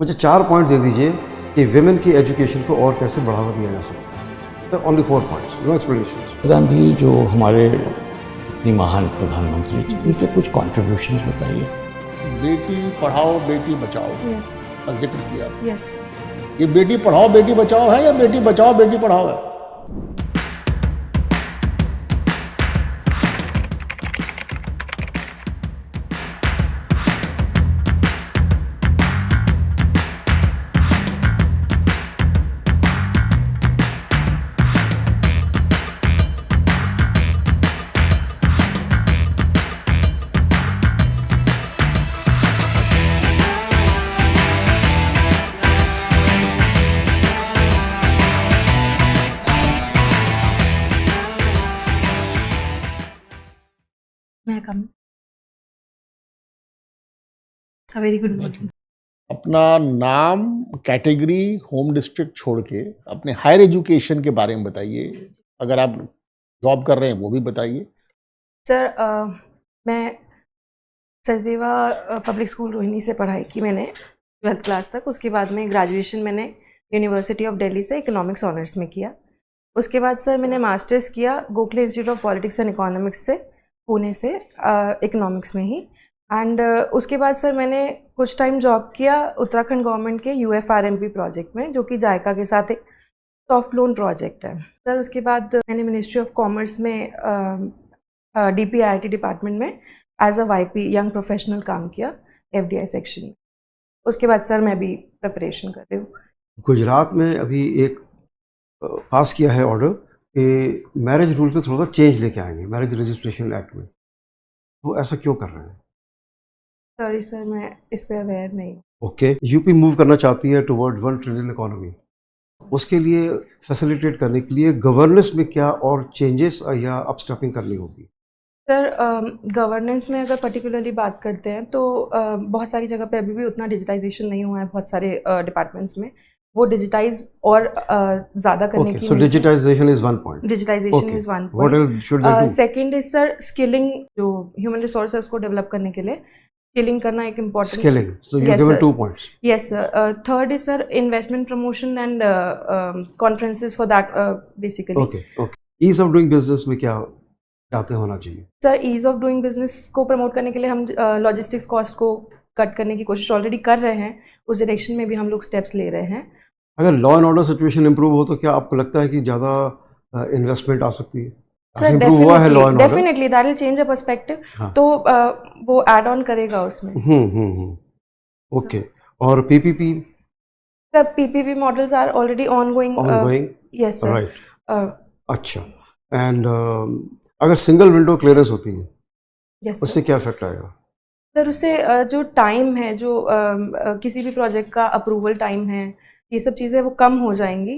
मुझे 4 पॉइंट दे दीजिए कि विमेन की एजुकेशन को और कैसे बढ़ावा दिया जा सकता है। तो only 4 points, no explanation. Gandhi जो हमारे इतनी महान प्रधानमंत्री थे, उनके कुछ कॉन्ट्रीब्यूशन बताइए। बेटी पढ़ाओ बेटी बचाओ यस का जिक्र किया था। यस ये बेटी पढ़ाओ बेटी बचाओ है या बेटी बचाओ बेटी पढ़ाओ है? मैं कम वेरी गुड मॉर्निंग। अपना नाम, कैटेगरी, होम डिस्ट्रिक्ट छोड़ के अपने हायर एजुकेशन के बारे में बताइए। अगर आप जॉब कर रहे हैं वो भी बताइए। सर मैं सरदेवा पब्लिक स्कूल रोहिणी से पढ़ाई की मैंने 12th क्लास तक। उसके बाद में ग्रेजुएशन मैंने यूनिवर्सिटी ऑफ दिल्ली से इकोनॉमिक्स ऑनर्स में किया। उसके बाद सर मैंने मास्टर्स किया Gokhale institute of politics and economics से, पुणे से, इकोनॉमिक्स में ही। एंड उसके बाद सर मैंने कुछ टाइम जॉब किया उत्तराखंड गवर्नमेंट के UFRMP प्रोजेक्ट में, जो कि जायका के साथ एक सॉफ्ट लोन प्रोजेक्ट है सर। उसके बाद मैंने मिनिस्ट्री ऑफ कॉमर्स में DPIIT डिपार्टमेंट में as a YP young professional काम किया FDI सेक्शन में। उसके बाद सर मैं भी प्रिपरेशन कर रही हूँ। गुजरात में अभी एक पास किया है ऑर्डर कि मैरिज रूल पे थोड़ा सा चेंज लेके आएंगे मैरिज रजिस्ट्रेशन एक्ट में। वो ऐसा क्यों कर रहे हैं? सॉरी सर, मैं इस पे अवेयर नहीं। ओके, यूपी मूव करना चाहती है टुवर्ड 1 ट्रिलियन इकोनॉमी। उसके लिए फैसिलिटेट करने के लिए गवर्नेंस में क्या और चेंजेस या अपस्टेपिंग करनी होगी? सर गवर्नेंस में अगर पर्टिकुलरली बात करते हैं तो बहुत सारी जगह पे अभी भी उतना डिजिटाइजेशन नहीं हुआ है। बहुत सारे डिपार्टमेंट्स में वो डिजिटाइज और ज़्यादा करने Okay, की so digitization is one point. Digitization Okay. Is one What else should they do? Second is sir skilling, जो ह्यूमन रिसोर्सेज को डेवलप करने के लिए स्किलिंग करना एक important. Scaling. So you've Yes, given sir. 2 points. Yes sir. Third is sir investment promotion and conferences for that basically. Okay, okay. Ease of doing business में क्या चाहते होना चाहिए? Sir ease of doing business को promote करने के लिए हम लॉजिस्टिक्स कॉस्ट को कट करने की कोशिश ऑलरेडी कर रहे हैं। उस डायरेक्शन में भी हम लोग स्टेप्स ले रहे हैं। अगर law and order situation improve हो तो क्या आपको लगता है कि ज़्यादा इन्वेस्टमेंट आ सकती है? सर इंप्रूव हुआ है law and order? Definitely that will change a perspective. हाँ। तो वो ऐड ऑन करेगा उसमें। ओके। और PPP sir PPP models are already ongoing. Ongoing? Yes sir. Right. अच्छा। एंड अगर सिंगल विंडो क्लियरेंस होती है यस उससे क्या इफेक्ट आएगा? सर उससे जो टाइम है, जो किसी भी प्रोजेक्ट का अप्रूवल टाइम है, ये सब चीज़ें वो कम हो जाएंगी।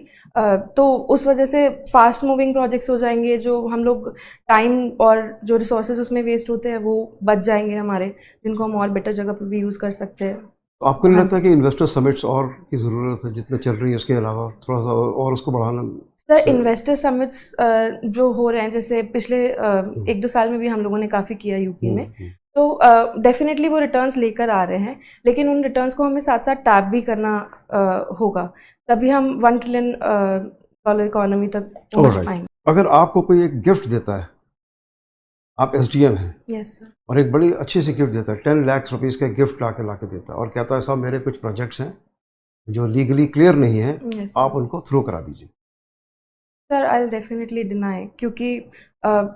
तो उस वजह से फास्ट मूविंग प्रोजेक्ट्स हो जाएंगे। जो हम लोग टाइम और जो रिसोर्सेज उसमें वेस्ट होते हैं वो बच जाएंगे हमारे, जिनको हम और बेटर जगह पर भी यूज़ कर सकते हैं। तो आपको नहीं लगता कि इन्वेस्टर समिट्स और की ज़रूरत है जितना चल रही है उसके अलावा थोड़ा सा और उसको बढ़ाना? सर इन्वेस्टर समिट्स जो हो रहे हैं, जैसे पिछले 1-2 साल में भी हम लोगों ने काफ़ी किया यूपी में, तो डेफिनेटली वो रिटर्न्स लेकर आ रहे हैं। लेकिन उन रिटर्न्स को हमें साथ साथ टैप भी करना होगा, तभी हम $1 ट्रिलियन इकोनॉमी तक पहुंच पाएंगे। अगर आपको कोई एक गिफ्ट देता है, आप SDM हैं, यस सर। और एक बड़ी अच्छी सी गिफ्ट देता है, 10 लाख रुपीज़ का गिफ्ट ला के देता है और कहता है साहब मेरे कुछ प्रोजेक्ट्स हैं जो लीगली क्लियर नहीं है, यस आप उनको थ्रू करा दीजिए। Sir I will definitely deny, क्योंकि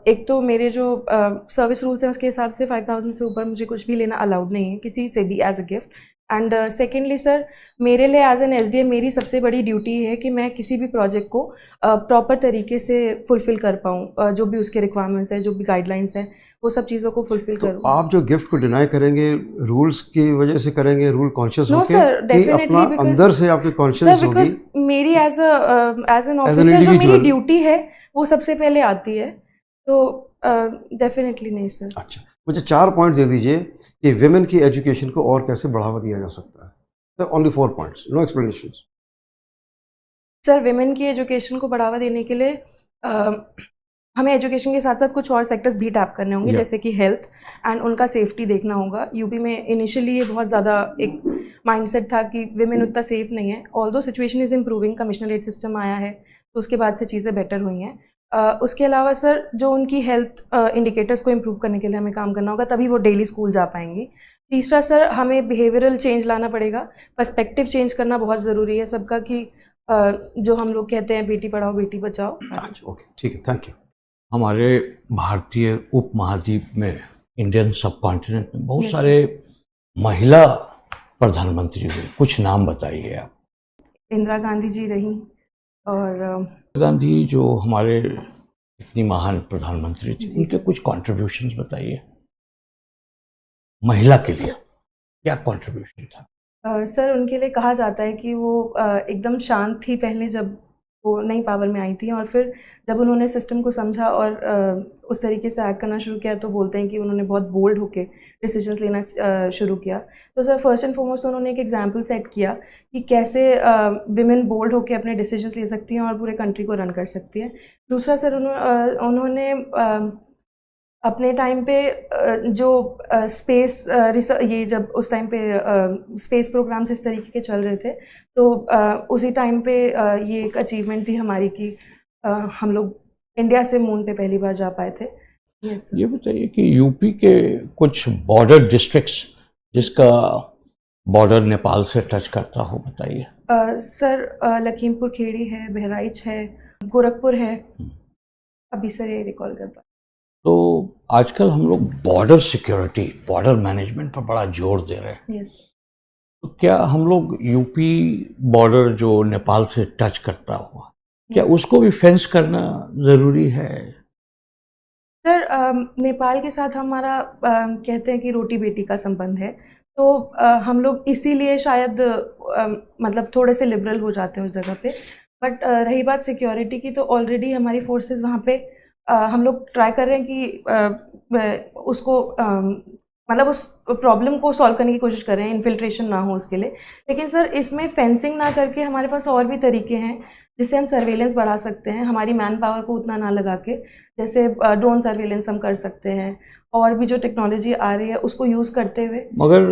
एक तो मेरे जो सर्विस रूल्स हैं उसके हिसाब से 5000 से ऊपर मुझे कुछ भी लेना अलाउड नहीं है किसी से भी as a gift. And secondly sir, मेरे लिए एज एन SDM मेरी सबसे बड़ी ड्यूटी है कि मैं किसी भी प्रोजेक्ट को प्रॉपर तरीके से फुलफ़िल कर पाऊँ। जो भी उसके रिक्वायरमेंट्स हैं, जो भी गाइडलाइंस हैं, वो सब चीज़ों को फुलफ़िल तो करूँ। आप जो गिफ्ट को डिनाई करेंगे रूल्स की वजह से करेंगे, रूल कॉन्शियस No, होके sir, कि definitely, अपना because- अंदर से आपके सर कॉन्शियस होगी? बिकॉज मेरी एज एन an ऑफिसर जो मेरी individual- ड्यूटी है वो सबसे पहले आती है। तो डेफिनेटली नहीं सर। अच्छा, मुझे 4 पॉइंट दे दीजिए कि विमेन की एजुकेशन को और कैसे बढ़ावा दिया जा सकता है। तो only 4 points, no explanation. Sir women की एजुकेशन को बढ़ावा देने के लिए हमें एजुकेशन के साथ साथ कुछ और सेक्टर्स भी टैप करने होंगे, Yeah. जैसे कि हेल्थ एंड उनका सेफ्टी देखना होगा। यूपी में इनिशियली ये बहुत ज़्यादा एक माइंडसेट था कि विमेन उतना सेफ नहीं है। Although situation is improving, commissionerate system आया है तो उसके बाद से चीज़ें बेटर हुई हैं। उसके अलावा सर जो उनकी हेल्थ इंडिकेटर्स को इम्प्रूव करने के लिए हमें काम करना होगा, तभी वो डेली स्कूल जा पाएंगी। तीसरा सर, हमें बिहेवियरल चेंज लाना पड़ेगा, पर्सपेक्टिव चेंज करना बहुत ज़रूरी है सबका कि जो हम लोग कहते हैं बेटी पढ़ाओ बेटी बचाओ। अच्छा, ओके, ठीक है, थैंक यू। हमारे भारतीय उपमहाद्वीप में, इंडियन सब कॉन्टिनेंट में बहुत Yes, सारे महिला प्रधानमंत्री हुए, कुछ नाम बताइए आप। इंदिरा गांधी जी रही, और गांधी जो हमारे इतनी महान प्रधानमंत्री थी, जी उनके सर। कुछ कॉन्ट्रीब्यूशंस बताइए महिला के लिए, क्या कॉन्ट्रीब्यूशन था? सर उनके लिए कहा जाता है कि वो एकदम शांत थी पहले जब वो नई पावर में आई थी, और फिर जब उन्होंने सिस्टम को समझा और उस तरीके से एक्ट करना शुरू किया, तो बोलते हैं कि उन्होंने बहुत बोल्ड होके डिसीजंस लेना शुरू किया। तो सर फर्स्ट एंड फॉरमोस्ट उन्होंने एक एग्जांपल सेट किया कि कैसे विमेन बोल्ड होके अपने डिसीजंस ले सकती हैं और पूरे कंट्री को रन कर सकती हैं। दूसरा सर उन्होंने अपने टाइम पे जो स्पेस ये जब उस टाइम पे स्पेस प्रोग्राम्स इस तरीके के चल रहे थे, तो उसी टाइम पे ये एक अचीवमेंट थी हमारी कि हम लोग इंडिया से मून पे पहली बार जा पाए थे। Yes sir. ये बताइए कि यूपी के कुछ बॉर्डर डिस्ट्रिक्ट्स जिसका बॉर्डर नेपाल से टच करता हो, बताइए। सर लखीमपुर खेड़ी है, बहराइच है, गोरखपुर है, अभी सर ये रिकॉल कर पाए। तो आजकल हम लोग बॉर्डर सिक्योरिटी, बॉर्डर मैनेजमेंट पर बड़ा जोर दे रहे हैं। यस। तो क्या हम लोग यूपी बॉर्डर जो नेपाल से टच करता हुआ, क्या उसको भी फेंस करना ज़रूरी है? सर नेपाल के साथ हमारा कहते हैं कि रोटी बेटी का संबंध है, तो हम लोग इसीलिए शायद मतलब थोड़े से लिबरल हो जाते हैं उस जगह पे। बट रही बात सिक्योरिटी की, तो ऑलरेडी हमारी फोर्सेस वहाँ पे हम लोग ट्राई कर रहे हैं कि उसको मतलब उस प्रॉब्लम को सॉल्व करने की कोशिश कर रहे हैं, इन्फिल्ट्रेशन ना हो उसके लिए। लेकिन सर इसमें फेंसिंग ना करके हमारे पास और भी तरीके हैं जिससे हम सर्वेलेंस बढ़ा सकते हैं, हमारी मैन पावर को उतना ना लगा के। जैसे ड्रोन सर्वेलेंस हम कर सकते हैं, और भी जो टेक्नोलॉजी आ रही है उसको यूज़ करते हुए। मगर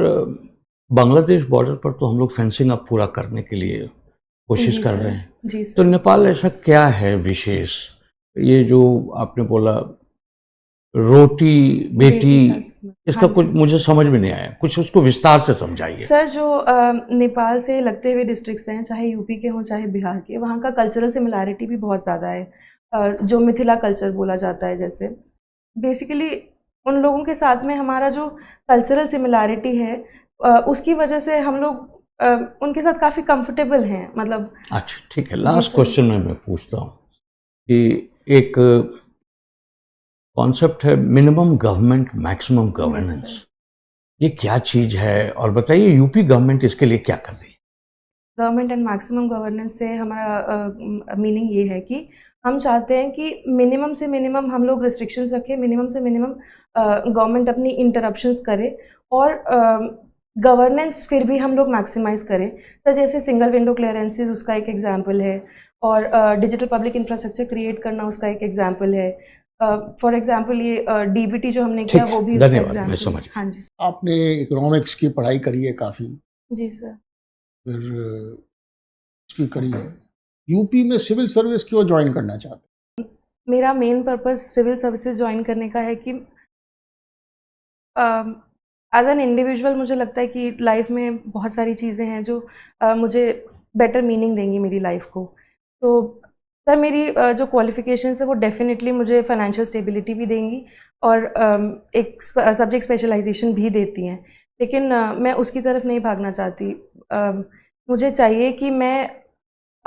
बांग्लादेश बॉर्डर पर तो हम लोग फेंसिंग अब पूरा करने के लिए कोशिश जी कर सर। रहे हैं। जी तो सर। नेपाल ऐसा क्या है विशेष? ये जो आपने बोला रोटी बेटी, इसका हाँ कुछ जी। मुझे समझ में नहीं आया, कुछ उसको विस्तार से समझाइए। सर जो नेपाल से लगते हुए डिस्ट्रिक्ट्स हैं, चाहे यूपी के हों चाहे बिहार के, वहाँ का कल्चरल सिमिलैरिटी भी बहुत ज़्यादा है। जो मिथिला कल्चर बोला जाता है, जैसे बेसिकली उन लोगों के साथ में हमारा जो कल्चरल सिमिलैरिटी है, उसकी वजह से हम लोग उनके साथ काफ़ी कंफर्टेबल हैं, मतलब। अच्छा, ठीक है। Last sir. क्वेश्चन में मैं पूछता हूँ कि एक कॉन्सेप्ट है मिनिमम गवर्नमेंट मैक्सिमम गवर्नेंस, ये क्या चीज़ है? और बताइए यूपी गवर्नमेंट इसके लिए क्या कर रही है? गवर्नमेंट एंड मैक्सिमम गवर्नेंस से हमारा मीनिंग ये है कि हम चाहते हैं कि मिनिमम से मिनिमम हम लोग रिस्ट्रिक्शंस रखें, मिनिमम से मिनिमम गवर्नमेंट अपनी इंटरप्शंस करे, और गवर्नेंस फिर भी हम लोग मैक्सिमाइज करें। सर जैसे सिंगल विंडो क्लियरेंसेस उसका एक एग्जांपल है, और डिजिटल पब्लिक इंफ्रास्ट्रक्चर क्रिएट करना उसका एक एग्जांपल है। फॉर एग्जांपल ये डीबीटी जो हमने किया ठीक, वो भी उसका धन्यवाद, मैं एग्जांपल समझ है। गया। हाँ जी। आपने इकोनॉमिक्स की पढ़ाई करी है काफ़ी, जी सर। फिर भी करी है। यूपी में सिविल सर्विस क्यों ज्वाइन करना चाहते हैं? मेरा main purpose civil services join करने का है कि एज एन इंडिविजुअल मुझे लगता है कि लाइफ में बहुत सारी चीज़ें हैं जो मुझे बेटर मीनिंग देंगी मेरी लाइफ को। तो सर मेरी जो क्वालिफिकेशंस है वो डेफिनेटली मुझे फाइनेंशियल स्टेबिलिटी भी देंगी, और एक सब्जेक्ट स्पेशलाइजेशन भी देती हैं। लेकिन मैं उसकी तरफ नहीं भागना चाहती। मुझे चाहिए कि मैं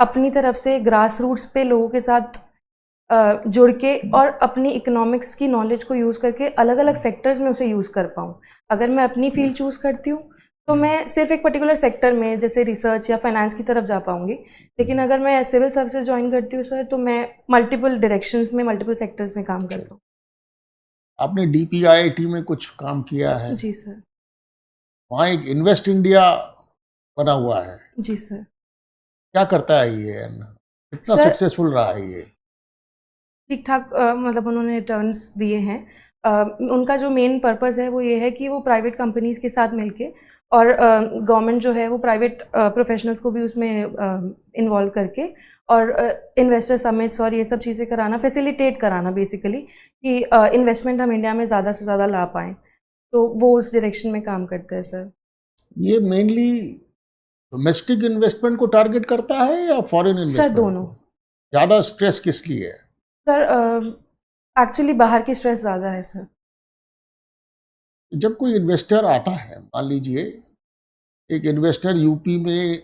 अपनी तरफ से ग्रास रूट्स पे लोगों के साथ जुड़ के और अपनी इकोनॉमिक्स की नॉलेज को यूज़ करके अलग अलग सेक्टर्स में उसे यूज़ कर पाऊँ। अगर मैं अपनी फील्ड चूज़ करती हूँ तो मैं सिर्फ एक पर्टिकुलर सेक्टर में जैसे रिसर्च या फाइनेंस की तरफ जा पाऊँगी, लेकिन अगर मैं सिविल सर्विसेज ज्वाइन करती हूँ सर तो मैं मल्टीपल डायरेक्शंस में, मल्टीपल सेक्टर्स में काम कर पाऊँ। आपने डीपीआईआईटी में कुछ काम किया है, जी सर। वहाँ एक इन्वेस्ट इंडिया बना हुआ है, जी सर। क्या करता है ये, कितना सर- सक्सेसफुल रहा है ये? ठीक ठाक मतलब उन्होंने रिटर्न्स दिए हैं। उनका जो मेन पर्पस है वो ये है कि वो प्राइवेट कंपनीज़ के साथ मिलके और गवर्नमेंट जो है वो प्राइवेट प्रोफेशनल्स को भी उसमें इन्वॉल्व करके और इन्वेस्टर समिट्स और ये सब चीज़ें कराना, फैसिलिटेट कराना बेसिकली, कि इन्वेस्टमेंट हम इंडिया में ज़्यादा से ज़्यादा ला पाएँ। तो वो उस डायरेक्शन में काम करते हैं सर। ये मेनली डोमेस्टिक इन्वेस्टमेंट को टारगेट करता है या फॉरेन सर इन्वेस्टमेंट? दोनों। ज़्यादा स्ट्रेस किस लिए है? सर एक्चुअली बाहर की स्ट्रेस ज़्यादा है सर। जब कोई इन्वेस्टर आता है, मान लीजिए एक इन्वेस्टर यूपी में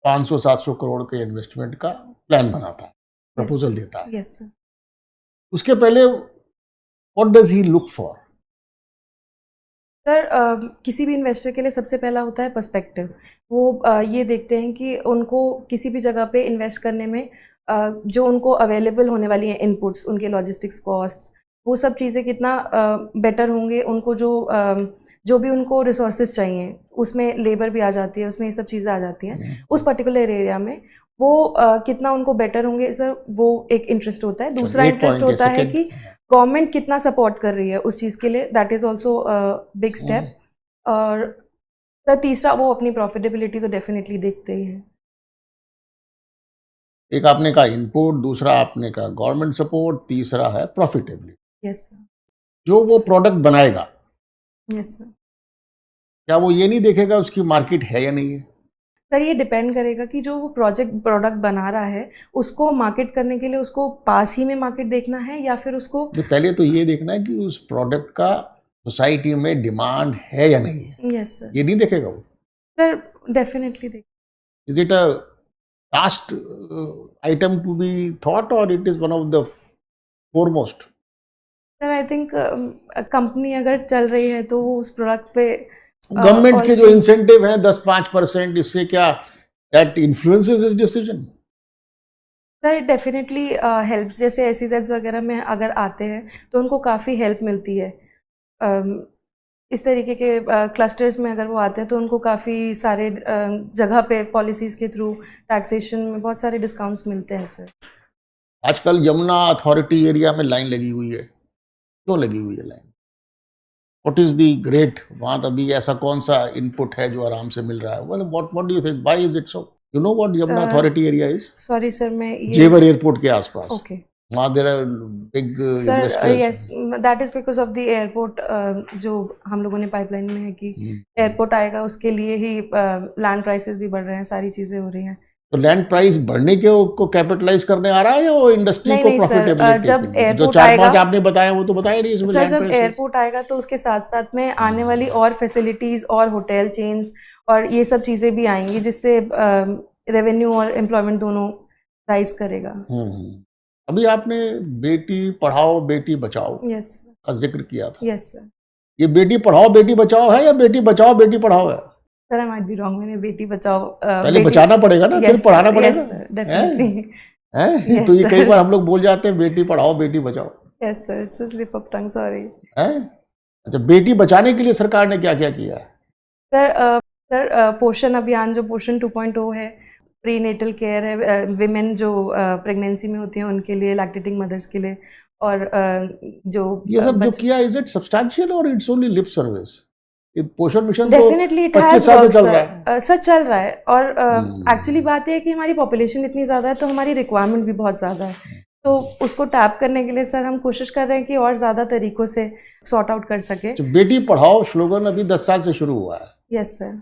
500-700 करोड़ के इन्वेस्टमेंट का प्लान बनाता है, प्रपोजल देता है, यस सर। उसके पहले what does he look for? Sir किसी भी इन्वेस्टर के लिए सबसे पहला होता है पर्सपेक्टिव। वो ये देखते हैं कि उनको किसी भी जगह पे इन्वेस्ट करने में जो उनको अवेलेबल होने वाली हैं इनपुट्स, उनके लॉजिस्टिक्स कॉस्ट, वो सब चीज़ें कितना बेटर होंगे। उनको जो भी उनको रिसोर्सेज चाहिए, उसमें लेबर भी आ जाती है, उसमें ये सब चीज़ें आ जाती हैं उस पर्टिकुलर एरिया में, वो कितना उनको बेटर होंगे सर, वो एक इंटरेस्ट होता है। दूसरा एक इंटरेस्ट point है, होता है second- कि गवर्नमेंट कितना सपोर्ट कर रही है उस चीज़ के लिए, that is also big step. और सर तीसरा वो अपनी प्रॉफिटेबिलिटी तो डेफिनेटली देखते ही हैं। एक आपने कहा इनपुट, दूसरा आपने कहा गवर्नमेंट सपोर्ट, तीसरा है प्रॉफिटेबिलिटी। Yes sir. जो वो प्रोडक्ट बनाएगा, यस सर। क्या वो ये नहीं देखेगा उसकी मार्केट है या नहीं है? सर ये डिपेंड करेगा कि जो वो प्रोडक्ट बना रहा है उसको मार्केट करने के लिए उसको पास ही में मार्केट देखना है या फिर उसको। तो पहले तो ये देखना है कि उस प्रोडक्ट का सोसाइटी में डिमांड है या नहीं है, यस सर। ये नहीं देखेगा वो। सर डेफिनेटली देख। Is it a last item to be thought or it is one of the foremost? Sir I think company अगर चल रही है तो वो उस प्रोडक्ट पे गवर्नमेंट के जो इंसेंटिव है 10-5%, इससे क्या that influences this decision? Sir definitely help, जैसे SEZ वगैरह में अगर आते हैं तो उनको काफ़ी हेल्प मिलती है। इस तरीके के क्लस्टर्स में अगर वो आते हैं तो उनको काफ़ी सारे जगह पे पॉलिसीज़ के थ्रू, टैक्सेशन में बहुत सारे डिस्काउंट्स मिलते हैं सर। आजकल यमुना अथॉरिटी एरिया में लाइन लगी हुई है, क्यों लगी हुई है line? What is the great, वहां अभी ऐसा कौन सा इनपुट है जो आराम से मिल रहा है? What do you think, why is it so? You know what Yamuna authority area is? Sorry sir मैं ये जेवर एयरपोर्ट के आसपास, ओके वहां there are big sir investors. Yes that is because of the airport. जो हम लोगों ने पाइपलाइन में है कि एयरपोर्ट आएगा, उसके लिए ही लैंड प्राइसेस भी बढ़ रहे हैं, सारी चीज़ें हो रही हैं। तो लैंड प्राइस बढ़ने के को कैपिटलाइज करने आ रहा है या वो इंडस्ट्री नहीं, को नहीं, सर, प्रॉफिटेबिलिटी? जब जो एयरपोर्ट 4-5 आएगा- आपने बताया वो तो बताया नहीं इसमें सर लैंड जब प्राइस। एयरपोर्ट आएगा तो उसके साथ साथ में आने वाली और फैसिलिटीज़ और होटल चेन्स और ये सब चीज़ें भी आएंगी, जिससे रेवेन्यू और एम्प्लॉयमेंट दोनों राइज करेगा। अभी आपने बेटी पढ़ाओ बेटी बचाओ यस का जिक्र किया था। Yes sir. ये बेटी पढ़ाओ बेटी बचाओ है या बेटी बचाओ बेटी पढ़ाओ है? Sir I might be wrong, मैंने बेटी बचाओ पहले बचाना पड़ेगा ना, फिर पढ़ाना पड़ेगा। डेफिनेटली। हैं? तो ये कई बार हम लोग बोल जाते हैं Beti Padhao Beti Bachao. Yes sir, it's a slip of tongue, sorry. हैं? अच्छा, बेटी बचाने के लिए सरकार ने क्या क्या किया है? सर पोषण अभियान जो पोषण 2.0 है, प्री नेटल केयर है, विमेन जो प्रेगनेंसी में होती हैं उनके लिए, लैक्टेटिंग मदर्स के लिए, और जो ये सब जो किया, इज इट सब्सटैंशियल और इट्स ओनली लिप सर्विस? ये पोषण मिशन तो डेफिनेटली इट 25 हैज साल से वर्क चल रहा है। सर, चल रहा है। और एक्चुअली बात यह है कि हमारी पॉपुलेशन इतनी ज़्यादा है तो हमारी रिक्वायरमेंट भी बहुत ज़्यादा है, तो उसको टैप करने के लिए सर हम कोशिश कर रहे हैं कि और ज़्यादा तरीक़ों से सॉर्ट आउट कर सके। तो बेटी पढ़ाओ स्लोगन अभी 10 साल से शुरू हुआ है। Yes sir.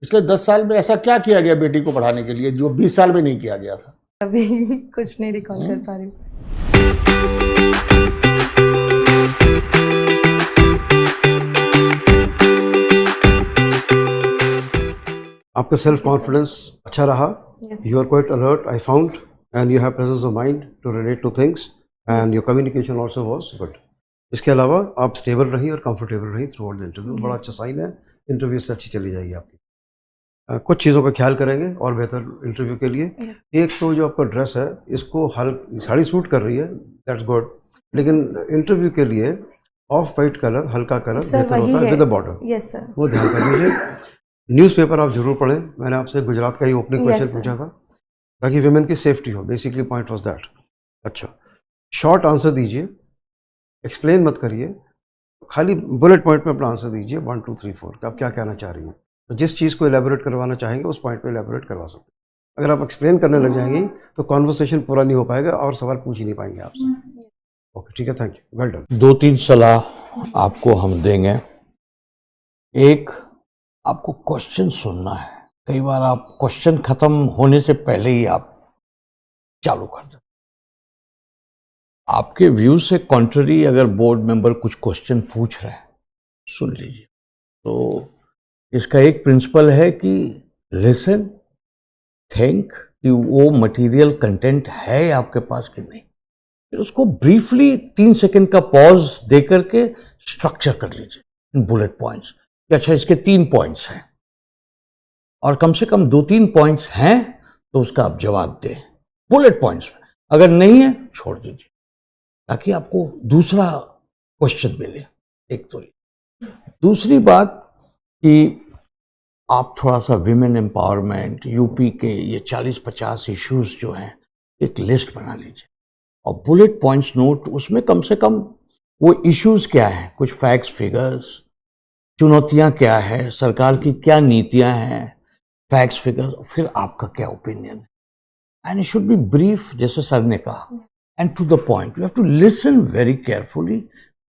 पिछले 10 साल में ऐसा क्या किया गया बेटी को पढ़ाने के लिए जो 20 साल में नहीं किया गया था? अभी कुछ नहीं रिकॉल कर पा रही हूँ। आपका सेल्फ कॉन्फिडेंस अच्छा रहा, you are quite alert I found, and you have presence of mind to relate to things, and your communication also was good. इसके अलावा आप स्टेबल रही और कंफर्टेबल रही थ्रू आउट द इंटरव्यू, बड़ा अच्छा साइन है, इंटरव्यू से अच्छी चली जाएगी आपकी। कुछ चीज़ों का ख्याल करेंगे और बेहतर इंटरव्यू के लिए। एक तो जो आपका ड्रेस है, इसको साड़ी सूट कर रही है, दैट्स गुड, लेकिन इंटरव्यू के लिए ऑफ वाइट कलर, हल्का कलर बेहतर होता है with the border. Yes sir. वो ध्यान कर लीजिए। न्यूज़पेपर आप जरूर पढ़ें, मैंने आपसे गुजरात का ही ओपनिंग क्वेश्चन पूछा था, ताकि विमेन की सेफ्टी हो, बेसिकली पॉइंट वाज दैट। अच्छा, शॉर्ट आंसर दीजिए, एक्सप्लेन मत करिए, खाली बुलेट पॉइंट में अपना आंसर दीजिए 1 2 3 4 आप क्या कहना चाह रही हैं। तो जिस चीज़ को एलेबोरेट करवाना चाहेंगे उस पॉइंट पे एलेबोरेट करवा सकते हैं। अगर आप एक्सप्लेन करने लग जाएंगी तो कॉन्वर्सेशन पूरा नहीं हो पाएगा और सवाल पूछ ही नहीं पाएंगे आपसे। ओके, ठीक है, थैंक यू, वेल डन। 2-3 सलाह आपको हम देंगे। एक, आपको क्वेश्चन सुनना है। कई बार आप क्वेश्चन खत्म होने से पहले ही आप चालू कर देते। आपके व्यू से कॉन्ट्ररी अगर बोर्ड मेंबर कुछ क्वेश्चन पूछ रहे हैं, सुन लीजिए। तो इसका एक प्रिंसिपल है कि लिसन, थिंक कि वो मटेरियल कंटेंट है आपके पास कि नहीं। फिर उसको ब्रीफली 3 सेकंड का पॉज दे करके स्ट्रक्चर कर लीजिए बुलेट पॉइंट्स कि अच्छा इसके 3 पॉइंट्स हैं और कम से कम 2-3 पॉइंट्स हैं तो उसका आप जवाब दें बुलेट पॉइंट्स में। अगर नहीं है छोड़ दीजिए ताकि आपको दूसरा क्वेश्चन मिले। एक तो दूसरी बात कि आप थोड़ा सा विमेन एम्पावरमेंट, यूपी के ये 40-50 इश्यूज जो हैं एक लिस्ट बना लीजिए और बुलेट पॉइंट्स नोट, उसमें कम से कम वो इश्यूज क्या हैं, कुछ फैक्ट्स फिगर्स, चुनौतियां क्या है, सरकार की क्या नीतियां हैं, फैक्ट्स फिगर्स, फिर आपका क्या ओपिनियन है। And it should be brief, जैसे सर ने कहा, and to the point. You have to listen very carefully,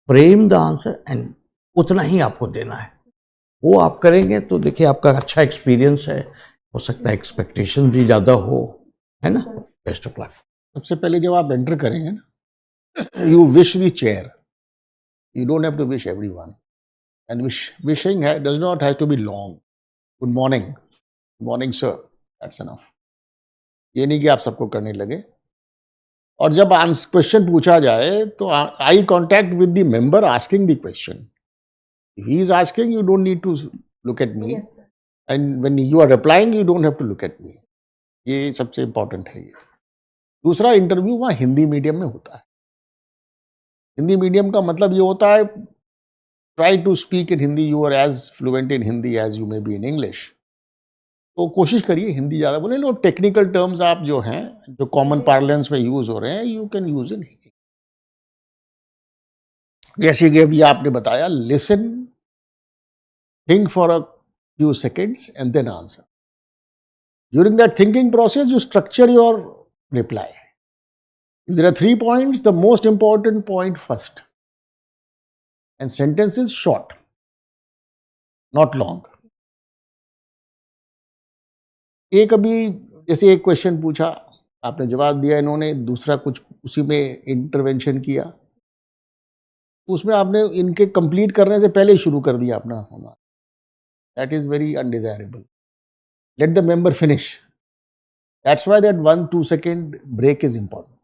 frame the answer and उतना ही आपको देना है। वो आप करेंगे तो देखिए आपका अच्छा एक्सपीरियंस है, हो सकता है एक्सपेक्टेशन भी ज़्यादा हो, है ना। Best of luck. सबसे पहले जब आप एंटर करेंगे ना, you wish the chair, you don't have to wish everyone, and wishing does not have to be long. Good morning sir, that's enough. ये नहीं कि आप सबको करने लगे। और जब क्वेश्चन पूछा जाए तो eye contact with the member asking the question. If he is asking, you don't need to look at me. Yes, sir. And when you are replying, you don't have to look at me. ये सबसे important है। ये दूसरा, interview वहाँ Hindi medium में होता है। Hindi medium का मतलब ये होता है, try to speak in Hindi, you are as fluent in Hindi as you may be in English. तो कोशिश करिए हिंदी ज़्यादा बोले। लो टेक्निकल टर्म्स आप जो हैं, जो कॉमन पार्लेंस में यूज हो रहे हैं, you can use in Hindi. जैसे कि अभी आपने बताया, listen, think for a few seconds and then answer. During that thinking process, you structure your reply. If there are 3 points, the most important point first. And sentence is short, not long. एक अभी जैसे एक question पूछा, आपने जवाब दिया, इन्होंने दूसरा कुछ उसी में इंटरवेंशन किया, उसमें आपने इनके कंप्लीट करने से पहले ही शुरू कर दिया अपना होना। That is very undesirable. Let the member finish. That's why that 1-2 second break is important.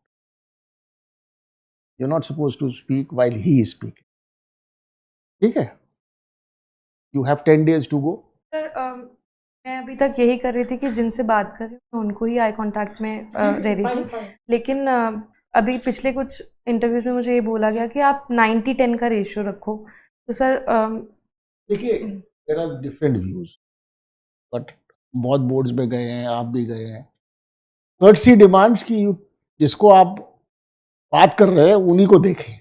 You're not supposed to speak while he is speaking. ठीक है? You have 10 days to go. Sir मैं अभी तक यही कर रही थी कि जिनसे बात कर रही हूँ उनको ही आई कांटेक्ट में रह रही थी, लेकिन अभी पिछले कुछ इंटरव्यूज में मुझे ये बोला गया कि आप 90-10 का रेशियो रखो। तो सर देखिए, there are different views, but बहुत बोर्ड्स में गए हैं, आप भी गए हैं। कर्टसी डिमांड्स की जिसको आप बात कर रहे हैं उन्हीं को देखें।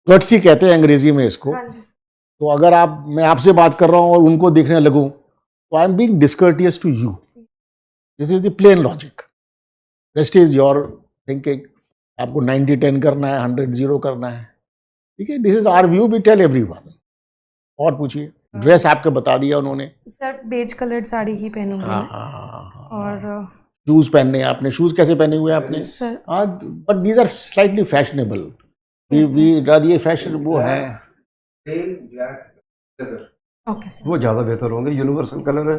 कर्टसी कहते हैं अंग्रेजी में इसको। हाँ जी। तो अगर मैं आपसे बात कर रहा हूँ और उनको देखने लगूं, तो I am being discourteous to you. This is the plain logic. Rest is your thinking. आपको 90-10 करना है, 100-0 करना है, ठीक है। This is our view, we tell everyone. और पूछिए। ड्रेस आपके बता दिया उन्होंने। सर बेज कलर्ड साड़ी ही पहनूंगी मैं। और शूज पहनने हैं आपने। शूज कैसे पहने हुए आपने? सर हाँ, but these are slightly fashionable. ये फैशन वो है। ओके सर, वो ज़्यादा बेहतर होंगे। यूनिवर्सल कलर है,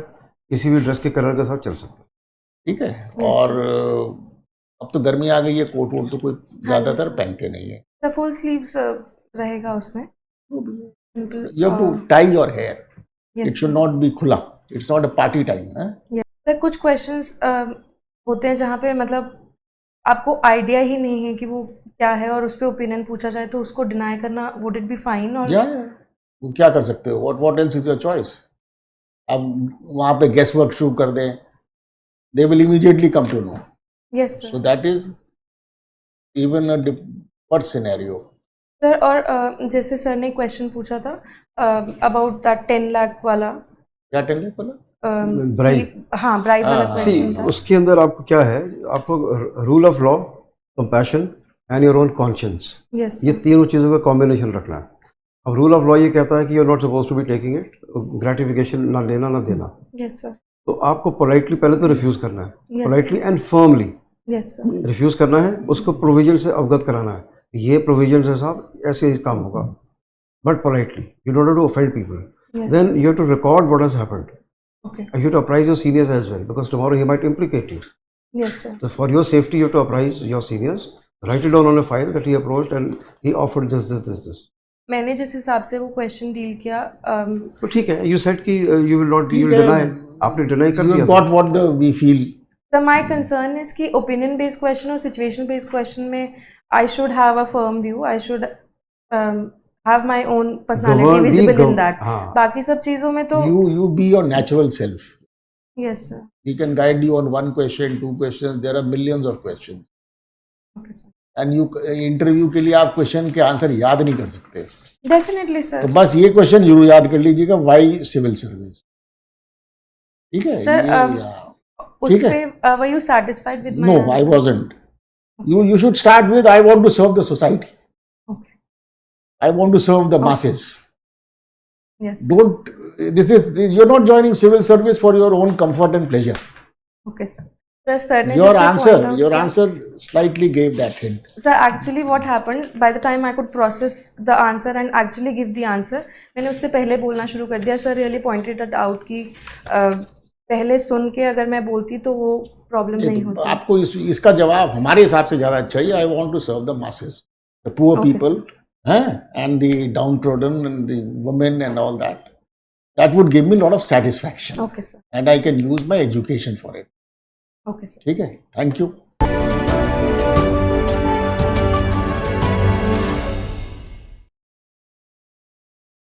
किसी भी ड्रेस के कलर के साथ चल सकते हैं। ठीक है। और अब तो गर्मी आ गई है, कोट वोट तो कोई ज्यादातर पहनते नहीं है। सर फुल स्लीव्स रहेगा उसमें। You have to tie your hair. It should not be खुला. It's not a party time. Sir कुछ क्वेश्चंस होते हैं जहाँ पे मतलब आपको आइडिया ही नहीं है कि वो क्या है और उस पर ओपिनियन पूछा जाए तो उसको डिनाई करना, वुड इट बी फाइन? और वो क्या कर सकते हो? What else is your choice? अब वहाँ पे गेस्ट वर्क शुरू कर दें, they will immediately come to know. Yes sir. So that is even a worse scenario. Sir और जैसे सर ने क्वेश्चन पूछा था अबाउट दैट 10 लाख वाला क्या 10 लाख वाला? ब्राइब। हाँ ब्राइब वाला हाँ, सी क्वेश्चन था। उसके अंदर आपको क्या है, आपको rule of law, compassion and your own conscience, yes ये तीनों चीज़ों का कॉम्बिनेशन रखना है। अब रूल ऑफ लॉ ये कहता है कि you are not suppose to be taking it, gratification ना लेना ना देना। यस सर तो आपको पोलाइटली पहले तो रिफ्यूज़ करना है, Yes, politely and firmly yes sir refuse करना है, उसको प्रोविजन से अवगत कराना है, ये प्रोविजन है साहब, ऐसे ही काम होगा, but politely, you don't have to offend people. Yes. Then you have to record what has happened. Okay You have to apprise your seniors as well, because tomorrow he might implicate you. Yes sir So for your safety, you have to apprise your seniors. Write it down on a file that he approached and he offered this. मैंने जिस हिसाब से वो question deal किया तो ठीक है, you said कि you will not, you will ठीक है, deny. आपने deny कर You दिया got what we feel. So my concern is कि opinion based question और situation based question में I should have a firm view. I should have my own personality Govern- be visible in gov- that. हाँ. बाकी सब चीज़ों में तो You be your natural self. yes sir. He can guide you on one question, two questions. There are millions of questions. Okay sir. And you interview के लिए आप question के आंसर याद नहीं कर सकते, Definitely sir. तो बस ये क्वेश्चन जरूर याद कर लीजिएगा, व्हाई सिविल सर्विस। ठीक है Sir, ठीक उस है। पे were you satisfied with my नो, answer? I wasn't. You should start with I want to serve the society. Okay. I want to serve the masses. Yes. Don't, you're not joining civil service for your own comfort and pleasure. Okay sir. Sir ने Your जैसे answer, point out your किया- answer slightly gave that hint. Sir, actually what happened, by the time I could process the answer and actually give the answer, मैंने उससे पहले बोलना शुरू कर दिया. Sir really pointed it out कि पहले सुन के अगर मैं बोलती तो वो प्रॉब्लम नहीं तो होती. आपको इसका जवाब हमारे हिसाब से ज्यादा अच्छा ही, I want to serve the masses, the poor Okay, people, and the downtrodden and the women and all that. That would give me a lot of satisfaction, Okay sir. and I can use my education for it. Okay sir. ठीक है, thank you.